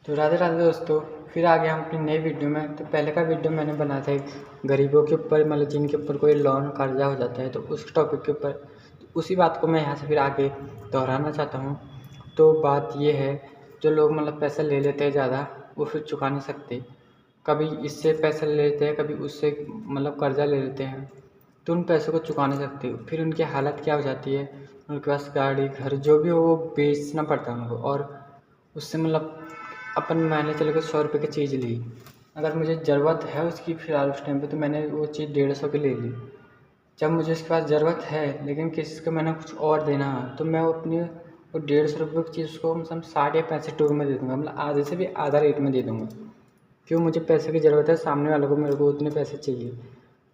तो राधे राधे दोस्तों, फिर आ गया हम अपनी नई वीडियो में। तो पहले का वीडियो मैंने बनाया था एक गरीबों के ऊपर, मतलब जिनके ऊपर कोई लोन कर्जा हो जाता है, तो उस टॉपिक के ऊपर। तो उसी बात को मैं यहाँ से फिर आगे दोहराना चाहता हूँ। तो बात ये है, जो लोग मतलब पैसा ले लेते हैं ज़्यादा, वो फिर चुका नहीं सकते। कभी इससे पैसा ले लेते हैं, कभी उससे मतलब कर्जा ले लेते हैं, तो उन पैसों को चुका नहीं सकते। फिर उनकी हालत क्या हो जाती है, उनके पास गाड़ी घर जो भी हो वो बेचना पड़ता है उनको। और उससे मतलब अपन मैंने चलो कि 100 रुपये की चीज़ ली, अगर मुझे ज़रूरत है उसकी फ़िलहाल उस टाइम पे, तो मैंने वो चीज़ 150 की ले ली। जब मुझे उसके पास ज़रूरत है लेकिन किसी को मैंने कुछ और देना है, तो मैं अपनी वो 150 रुपये की चीज़ को मतलब 60 या 65 रुपये में दे दूँगा, मतलब आधे से भी आधा रेट में दे दूँगा। क्यों, मुझे पैसे की ज़रूरत है, सामने वाले को मेरे को उतने पैसे चाहिए।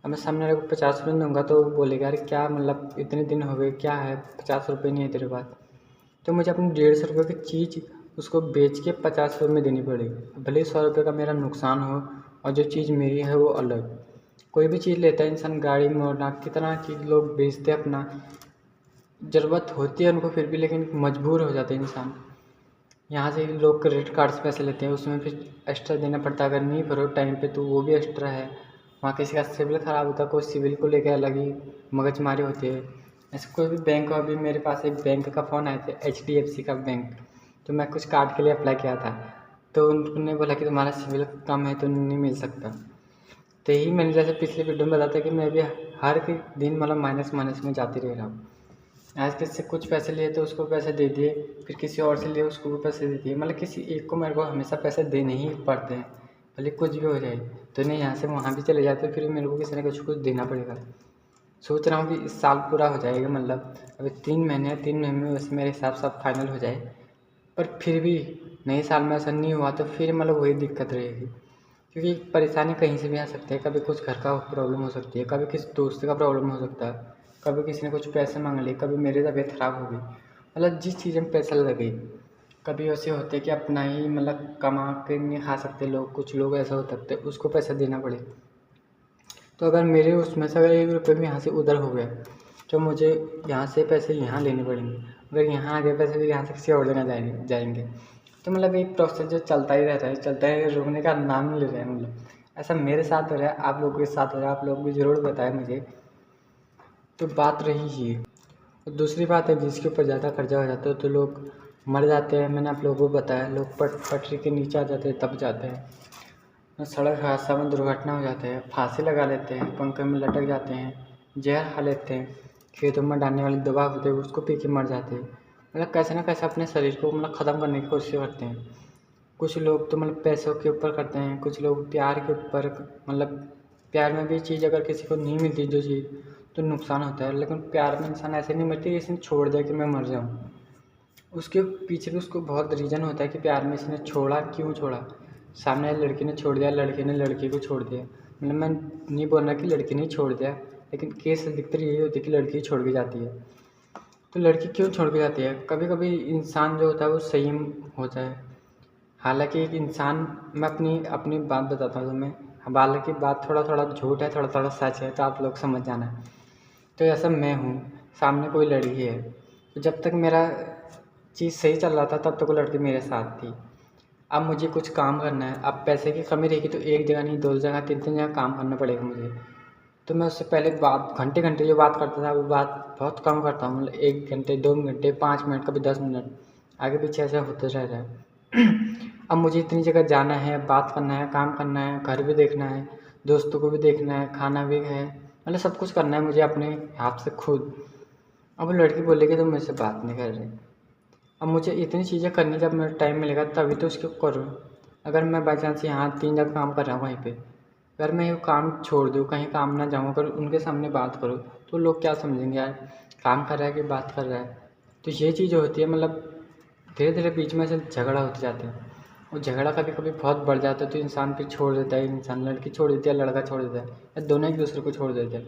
अब मैं सामने वाले को 50 रुपये दूँगा तो वो बोलेगा अरे क्या, मतलब इतने दिन हो गए क्या है, 50 रुपये नहीं है तेरे पास। तो मुझे अपनी 150 रुपये की चीज़ उसको बेच के 50 रुपये में देनी पड़ेगी, भले ही 100 रुपये का मेरा नुकसान हो, और जो चीज़ मेरी है वो अलग। कोई भी चीज़ लेता है इंसान, गाड़ी मोड़ना, कितना चीज़ लोग बेचते हैं अपना, ज़रूरत होती है उनको फिर भी, लेकिन मजबूर हो जाते हैं इंसान। यहाँ से लोग क्रेडिट कार्ड से पैसे लेते हैं, उसमें फिर एक्स्ट्रा देना पड़ता है, अगर नहीं भरो टाइम पे तो वो भी एक्स्ट्रा है। वहाँ किसी का सिविल ख़राब होता है, कोई सिविल को लेकर अलग ही मगजमारी होती है। ऐसे कोई भी बैंक, अभी मेरे पास एक बैंक का फ़ोन आया था, HDFC का बैंक। तो मैं कुछ कार्ड के लिए अप्लाई किया था, तो उन्होंने बोला कि तुम्हारा सिविल कम है तो नहीं मिल सकता। तो यही मैंने जैसे पिछले वीडियो में बताया था कि मैं भी हर दिन मतलब माइनस माइनस में जाती रह रहा हूँ। आज किसी से कुछ पैसे लिए तो उसको पैसे दे दिए, फिर किसी और से लिए उसको भी पैसे दे दिए, मतलब किसी एक को मेरे को हमेशा पैसे देने ही पड़ते हैं, भले कुछ भी हो जाए। तो नहीं, यहाँ से वहाँ भी चले जाते, फिर मेरे को किसी न कुछ देना पड़ेगा। सोच रहा हूँ कि इस साल पूरा हो जाएगा, मतलब अभी 3 महीने हैं, 3 महीने में वैसे मेरे हिसाब से अब फाइनल हो जाए। पर फिर भी नए साल में ऐसा नहीं हुआ तो फिर मतलब वही दिक्कत रहेगी, क्योंकि परेशानी कहीं से भी आ सकती है। कभी कुछ घर का प्रॉब्लम हो सकती है, कभी किसी दोस्त का प्रॉब्लम हो सकता है, कभी किसी ने कुछ पैसे मांग लिए, कभी मेरी तबीयत ख़राब हो गई, मतलब जिस चीज़ में पैसा लगे। कभी ऐसे होते कि अपना ही मतलब कमा के नहीं खा सकते लोग, कुछ लोग ऐसा हो सकते उसको पैसा देना पड़े। तो अगर मेरे उसमें से अगर 1 रुपये भी यहाँ से उधर हो गया, तो मुझे यहाँ से पैसे यहाँ लेने पड़ेंगे, अगर यहाँ आ गए पैसे फिर यहाँ से किसी और जगह जाएंगे। तो मतलब एक प्रोसेस जो चलता ही रहता है, चलता है, रुकने का नाम नहीं ले रहा है। मतलब ऐसा मेरे साथ हो रहा है, आप लोगों के साथ हो रहा है, आप लोग भी ज़रूर बताएं मुझे। तो बात रही ये, और दूसरी बात है जिसके ऊपर ज़्यादा कर्जा हो जाता है तो लोग मर जाते हैं। मैंने आप लोगों को बताया, लोग पटरी के नीचे आ जाते हैं, तब जाते हैं, सड़क हादसा में दुर्घटना हो जाते हैं, फांसी लगा लेते हैं, पंखे में लटक जाते हैं, जहर खा लेते हैं, खेतों में डालने वाली दवा होती है उसको पी के मर जाते हैं। मतलब कैसे ना कैसे अपने शरीर को मतलब ख़त्म करने की कोशिश करते हैं। कुछ लोग तो मतलब पैसों के ऊपर करते हैं, कुछ लोग प्यार के ऊपर, मतलब प्यार में भी चीज़ अगर किसी को नहीं मिलती जो चीज़, तो नुकसान होता है। लेकिन प्यार में इंसान ऐसे नहीं मिलती कि इसने छोड़ दिया कि मैं मर जाऊँ, उसके पीछे भी उसको बहुत रीज़न होता है कि प्यार में इसने छोड़ा, क्यों छोड़ा। सामने वाली लड़की ने छोड़ दिया, लड़के ने लड़की को छोड़ दिया, मतलब मैं नहीं बोल रहा कि लड़की ने छोड़ दिया, लेकिन केस अधिकतर यही होती है कि लड़की छोड़ के जाती है। तो लड़की क्यों छोड़ के जाती है, कभी कभी इंसान जो होता है वो सही होता है। हालांकि एक इंसान, मैं अपनी अपनी बात बताता हूँ तुम्हें, हालांकि बात थोड़ा थोड़ा झूठ है, थोड़ा थोड़ा सच है, तो आप लोग समझ जाना। तो ऐसा मैं हूँ, सामने कोई लड़की है, तो जब तक मेरा चीज़ सही चल रहा था तब तक वो लड़की मेरे साथ थी। अब मुझे कुछ काम करना है, अब पैसे की कमी रहेगी तो एक जगह नहीं, 2 जगह 3 जगह काम करना पड़ेगा मुझे। तो मैं उससे पहले बात घंटे घंटे जो बात करता था वो बात बहुत कम करता हूँ, मतलब 1 घंटे 2 घंटे 5 मिनट कभी 10 मिनट, आगे पीछे ऐसा होते रह रहा है। अब मुझे इतनी जगह जाना है, बात करना है, काम करना है, घर भी देखना है, दोस्तों को भी देखना है, खाना भी है, मतलब सब कुछ करना है मुझे अपने हाथ से खुद। अब वो लड़की बोलेगी तो मुझसे बात नहीं कर रही। अब मुझे इतनी चीज़ें करनी, जब मेरा टाइम मिलेगा तभी तो उसको करूँ। अगर मैं बाई चांस यहाँ 3 जगह काम कर रहा हूँ वहीं पे, अगर मैं ये काम छोड़ दूँ, कहीं काम ना जाऊँ, अगर उनके सामने बात करूँ तो लोग क्या समझेंगे यार, काम कर रहा है कि बात कर रहा है। तो ये चीज़ होती है, मतलब धीरे धीरे बीच में से झगड़ा होते जाते हैं, और झगड़ा कभी कभी बहुत बढ़ जाता है तो इंसान फिर छोड़ देता है, इंसान लड़की छोड़ देती है, लड़का छोड़ देता है, या दोनों एक दूसरे को छोड़ देते हैं।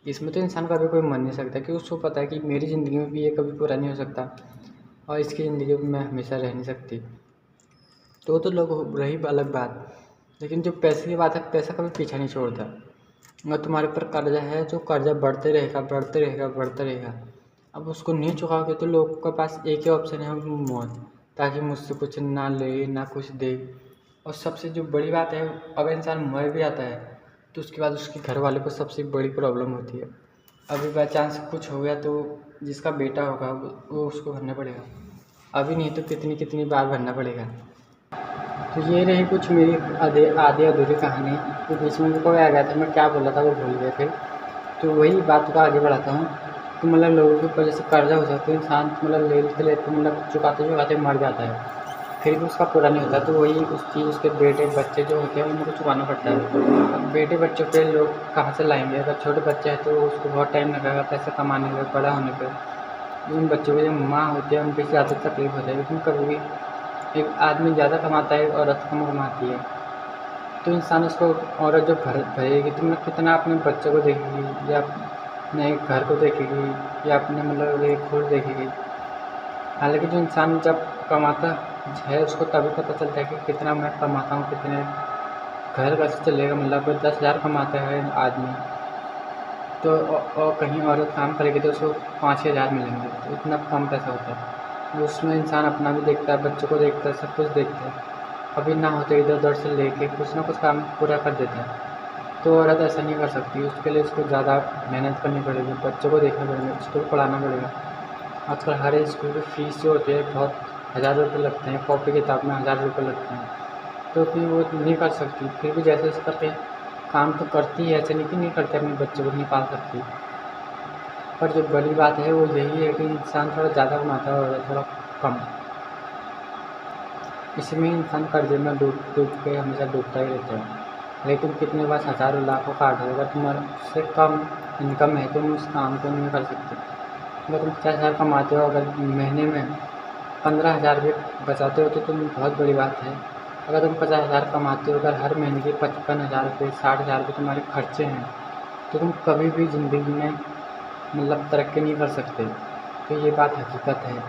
इसमें तो इंसान कभी कोई मन नहीं सकता, क्योंकि उसको पता है कि मेरी ज़िंदगी में भी ये कभी पूरा नहीं हो सकता, और इसकी ज़िंदगी में मैं हमेशा रह नहीं सकती। तो लोग रही अलग बात, लेकिन जो पैसे की बात है, पैसा कभी पीछा नहीं छोड़ता। अगर तुम्हारे ऊपर कर्जा है, जो कर्जा बढ़ते रहेगा बढ़ते रहेगा बढ़ते रहेगा, अब उसको नहीं चुकाओगे तो लोगों के पास एक ही ऑप्शन है, वो मौत। ताकि मुझसे कुछ ना ले ना कुछ दे। और सबसे जो बड़ी बात है, अगर इंसान मर भी जाता है तो उसके बाद उसके घर वालों को सबसे बड़ी प्रॉब्लम होती है। अभी बाई चांस कुछ हो गया तो जिसका बेटा होगा वो उसको भरना पड़ेगा, अभी नहीं तो कितनी कितनी बार भरना पड़ेगा। तो ये रही कुछ मेरी आधी अधूरी कहानी। तो बीच में कोई आ गया था, मैं क्या बोला था वो भूल गए थे। तो वही बात को आगे बढ़ाता हूँ। तो मतलब लोगों के ऊपर जैसे कर्जा हो जाता है, इंसान मतलब लेते लेते मतलब चुकाते चुकाते मर जाता है, फिर भी उसका पूरा नहीं होता। तो वही उसके बेटे बच्चे जो होते हैं उनको चुकाना पड़ता है। अब बेटे बच्चों पे लोग कहाँ से लाएंगे? अगर छोटे बच्चे हैं तो उसको बहुत टाइम लगेगा पैसे कमाने में, बड़ा होने पर। उन बच्चों की जो माँ होती है उनकी ज़्यादा तकलीफ होती है, लेकिन कभी भी एक आदमी ज़्यादा कमाता है, औरत कम कमाती है, तो इंसान उसको औरत जो भरेगी तो मतलब कितना अपने बच्चों को देखेगी, या अपने घर को देखेगी, या अपने मतलब ये खुद देखेगी। हालांकि जो इंसान जब कमाता है उसको तभी पता चलता है कि कितना मैं कमाता हूँ, कितने घर कैसे चलेगा। मतलब 10,000 कमाता है आदमी तो और कहीं औरत काम करेगी तो उसको 5-6 हज़ार मिलेंगे, तो इतना कम पैसा होता है। उसमें इंसान अपना भी देखता है, बच्चों को देखता है, सब कुछ देखता है। अभी ना होते इधर उधर से लेके कुछ ना कुछ काम पूरा कर देता है। तो औरत ऐसा नहीं कर सकती, उसके लिए उसको ज़्यादा मेहनत करनी पड़ेगी, बच्चों को देखना पड़ेगा, स्कूल पढ़ाना पड़ेगा। आजकल हर स्कूल की फ़ीस जो होती है बहुत हज़ार रुपये लगते हैं, कॉपी किताब में 1,000 रुपये लगते हैं। तो फिर वो नहीं कर सकती, फिर भी जैसे जैसे करके काम तो करती है, ऐसे नहीं कि नहीं करती, अपने बच्चों को नहीं पाल सकती। पर जो बड़ी बात है वो यही है कि इंसान थोड़ा ज़्यादा कमाता है और थोड़ा कम। इसमें इंसान कर्जे में डूब डूब के हमेशा डूबता ही रहता है। लेकिन कितने पास हज़ारों लाखों का ऑर्डर होगा, तुम्हारे से कम इनकम है, तुम उस काम को नहीं कर सकते। अगर तुम 50,000 कमाते हो, अगर महीने में 15,000 भी बचाते हो तो तुम बहुत बड़ी बात है। अगर तुम 50,000 कमाते हो, अगर हर महीने के 55,000 रुपये 60,000 रुपये तुम्हारे खर्चे हैं, तो तुम कभी भी ज़िंदगी में मतलब तरक्की नहीं कर सकते। तो ये बात हकीकत है।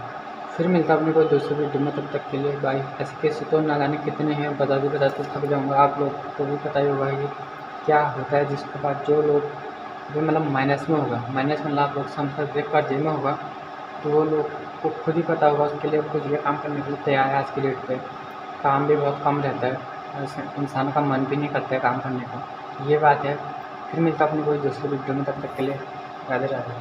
फिर मिलता अपने कोई दूसरी वीडियो में, तब तक के लिए बाय। ऐसे केस तो ना जाने कितने हैं, बताते बताते थक जाऊँगा। आप लोग को भी पता ही होगा कि क्या होता है जिसके बाद जो लोग भी मतलब माइनस में होगा, माइनस मतलब आप लोग समझ देख कर्जे में होगा, तो वो लोग को खुद ही पता होगा, उसके लिए कुछ भी काम करने के लिए तैयार है। आज की डेट पे काम भी बहुत कम रहता है, इंसान का मन भी नहीं करता है काम करने का। ये बात है। फिर मिलता अपनी कोई दूसरी वीडियो में, तब तक के लिए राधे राधे।